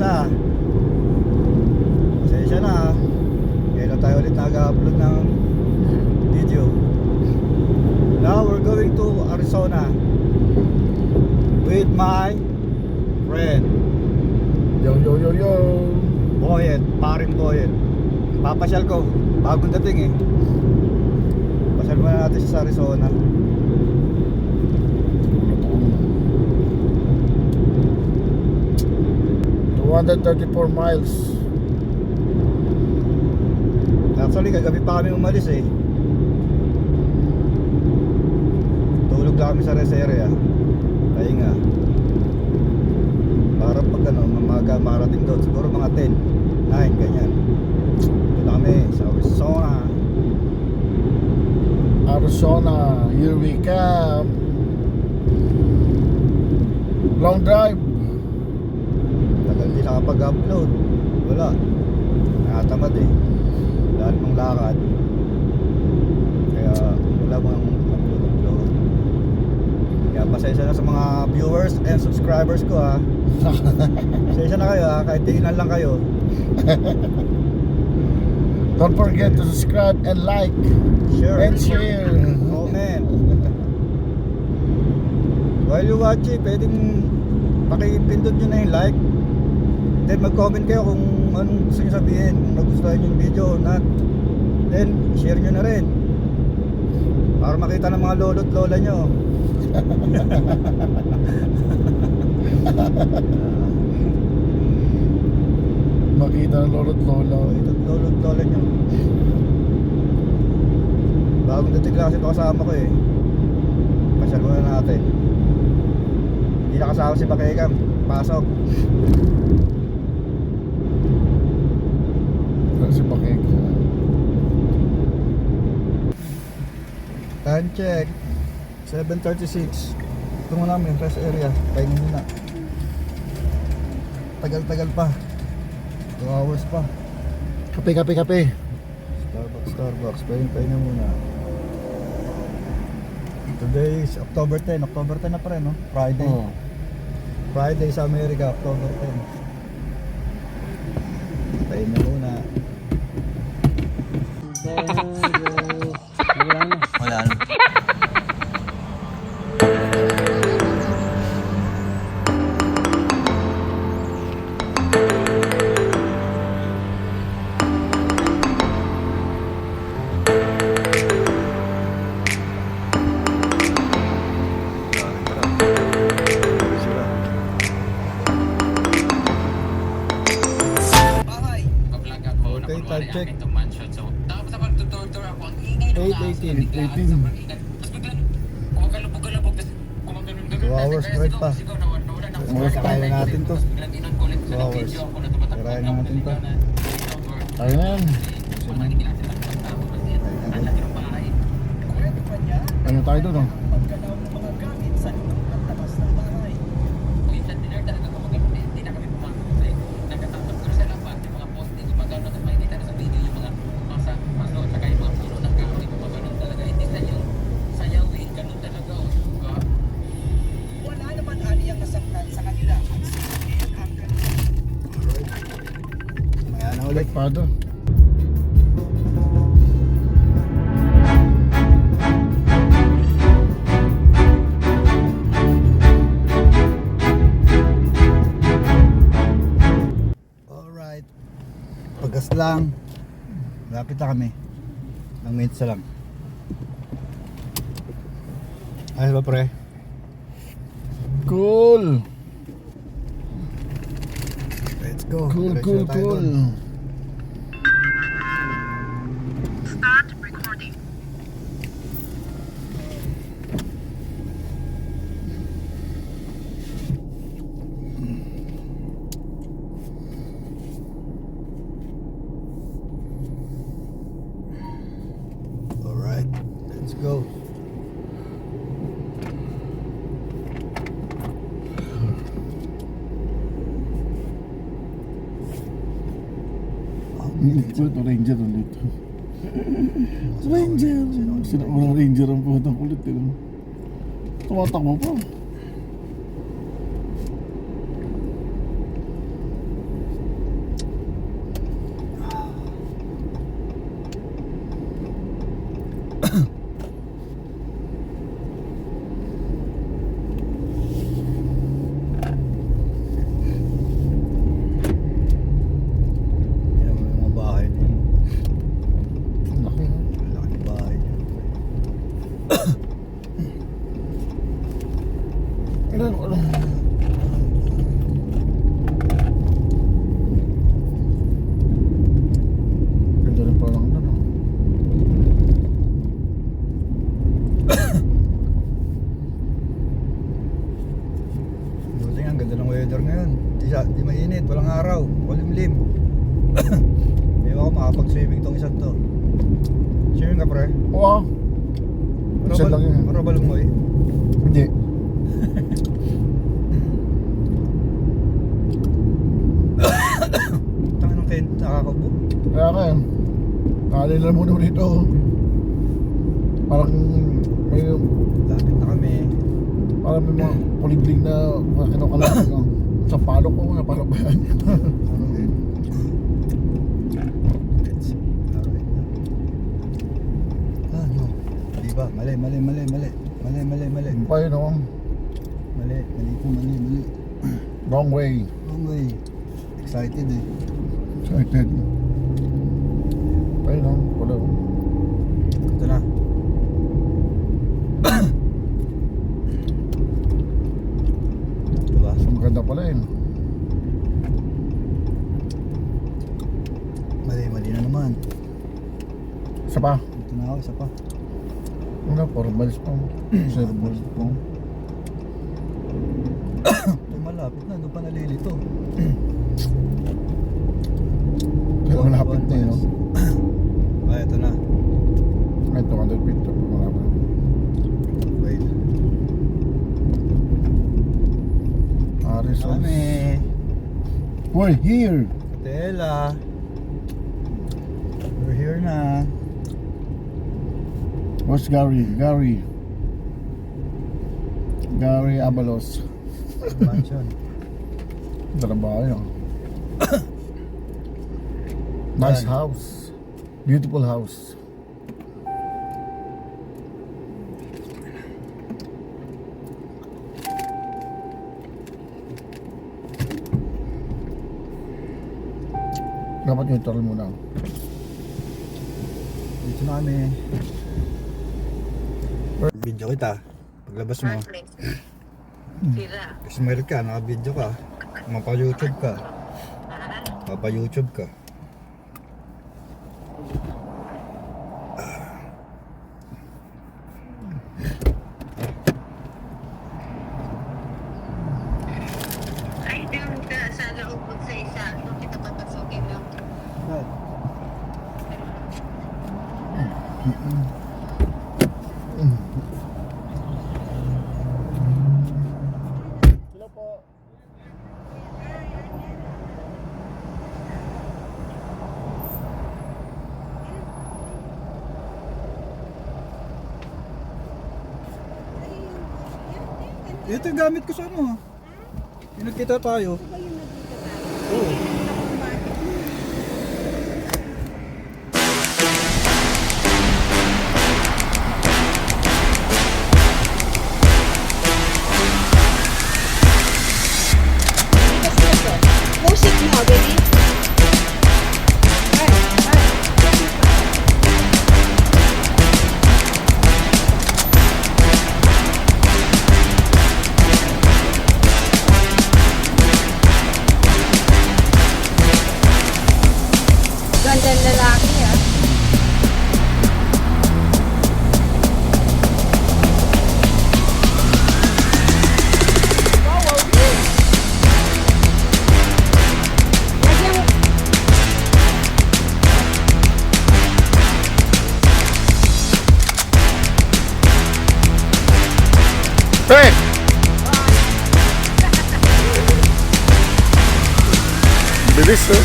isa. Pasensya na ha. Kailan tayo ulit nag-upload ng video. Now we're going to Arizona with my friend Yo yo yo yo. Boyet, paring Boyet. Papasyal ko, bagong dating eh. Pasyal muna natin siya sa Arizona. 234 miles. Actually, kagabi pa kami umalis eh. Tulog lang kami sa rest area. Pahinga. Para pag ano, mamaga marating doon. Siguro mga 10, 9, ganyan. Doon kami sa Arizona. Arizona, here we come. Long drive. Tagal din nakapag-upload. Wala. Nakatamad eh. Dahil mong lakad. Kaya wala mong upload. Kaya pasensya na sa mga viewers and subscribers ko ha. Pasensya na kayo ha. Kahit tingnan lang kayo. Don't forget to subscribe and like Sure. and share. Comment. While you watching, pwedeng pakipindot nyo na yung like. Then mag-comment kayo kung anong gusto nyo sabihin, kung nagustuhan nyo yung video or not. Then share nyo na rin para makita ng mga lolo't lola nyo. Makita ng lolo't lola. Ito't lolo't lola nyo. Bagong dating lang kasi ito kasama ko eh. Pasyal muna natin. Hindi nakasama si Bakekam. Pasok. Si Bakek. Time check 7:36. Ito muna namin, rest area. Pahinga muna. Tagal-tagal pa. 2 hours pa. Kape, kape, kape. Starbucks. Pahinga muna. Today is October 10. October 10 na pa rin, no? Friday. Oh. Friday sa Amerika, October 10. Pahinga muna. Wala na. Okay, time check. 8:18. 2 hours drive pa. Kaya natin to. 2 hours. Kaya natin to. Ayan. Ano tayo doon, no? Ayan na ulit. Pado. Alright. Pagas lang. Lapit na kami. Ng minutes lang. Ayos ba pre? Cool. Let's go. Cool, Diretso cool, na tayo cool. dun. Start recording. Alright. Let's go. Kulit na Ranger ulit. Ranger. Sino unang Ranger ang putang kulit yun. Tumatakbo pa. walang araw, kulimlim. Hindi ako makapag-swimming tong isang to. Swimming ka pre? Oo. Isa lang yun. Marabal mo eh. Hindi. Tangin ng Kent, nakakabo. Kaya ka yun. Naalala mo naman dito. Parang may Lapit na kami. parang may mga kulibling na kinukalapit no? Sa palo ko, napalok ba yan? Ah, no. Diba? Mali. Yung pa yun, no? Mali po. Wrong way. Wrong way. Excited eh. Excited. Ayun, no? Wala. Ito na. Diba? So, maganda pala yun. Mali na naman. Isa pa. Ito na ako, isa pa. Wala, puro balis pa. Zero balls pa. Ito malapit na, doon pa nalilito. Kaya malapit na yun, no? Ah, ito na. Ay, 200 feet. Malapit. Wait. Arizona. Kami. We're here. Tela. We're here na. Where's Gary? Gary Abalos. Mansion. Trabaho yun. Nice Yan. house. Beautiful house. Dapat neutral muna. Dito na kami. Video kita. Paglabas mo. Sira. Smile ka, naka-video ka. Mapa-YouTube ka. Mapa-YouTube ka. Ay, doon ka sa loob sa isa. Doon kita papasukin ng Hello po. Ito yung gamit ko sa ano. Yung nagkita tayo. Oo. Music mo, baby. Gandang lalaki, ah. Wow, wow, lagyan mo. Hey! Bilis, eh.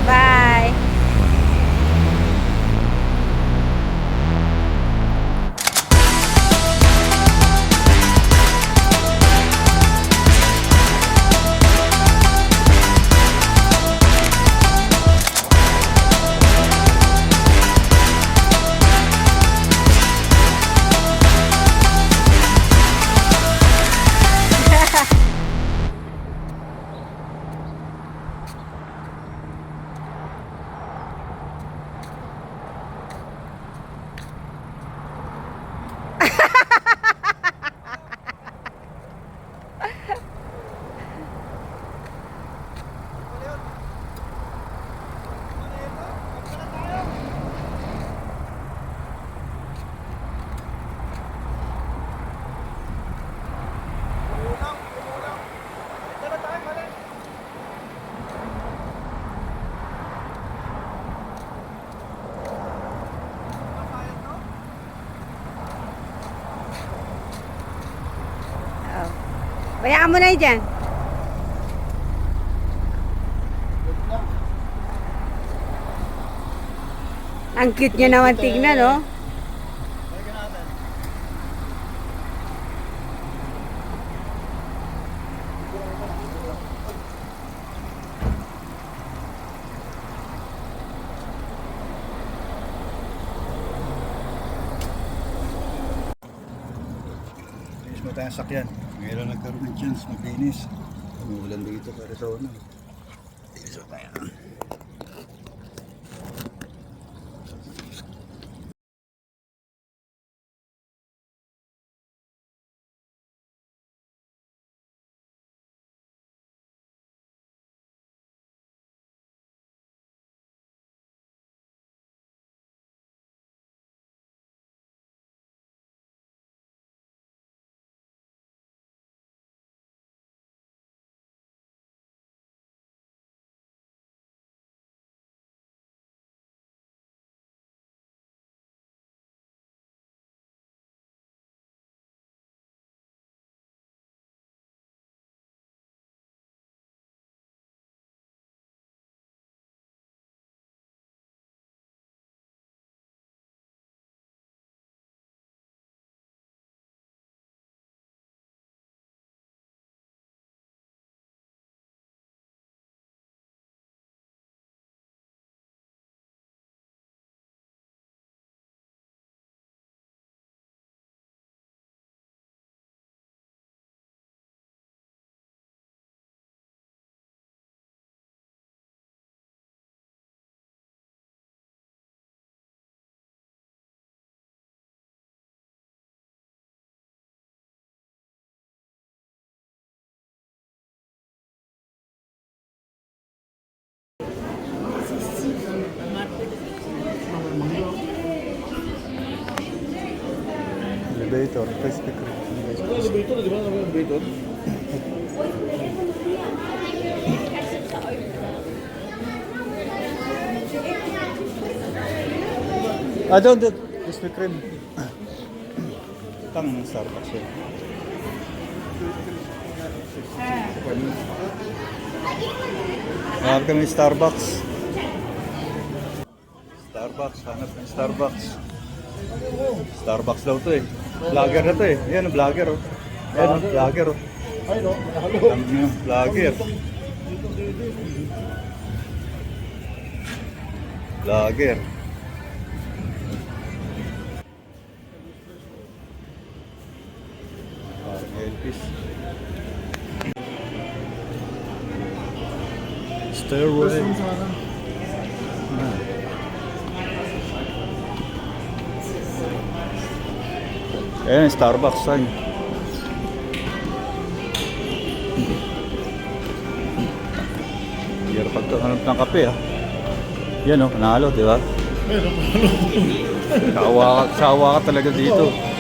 Bye. Bayaan mo na yun dyan. Ang cute niya naman tignan, no? Linis mo tayong sakyan. Ngayon nagkaroon ng chance maglinis. Umuulan dito sa Arizona. Linis mo tayo. Elevator, Krispy Kreme. Elevator, di ba? Elevator. Doon. Krispy Kreme. Tama ng Starbucks yun. Hanap kami Starbucks. Hanap ng Starbucks. Starbucks daw to eh. Vlogger na to eh. Yan ang vlogger oh. Yan ang vlogger oh. Ay, no? Halo. Tama nyo, vlogger. Vlogger. Elvis. Stairway. Ayan, Starbucks sign. Hirap pagkakanap ng kape ah. Yan oh, panalo, di ba? Sawa ka talaga dito.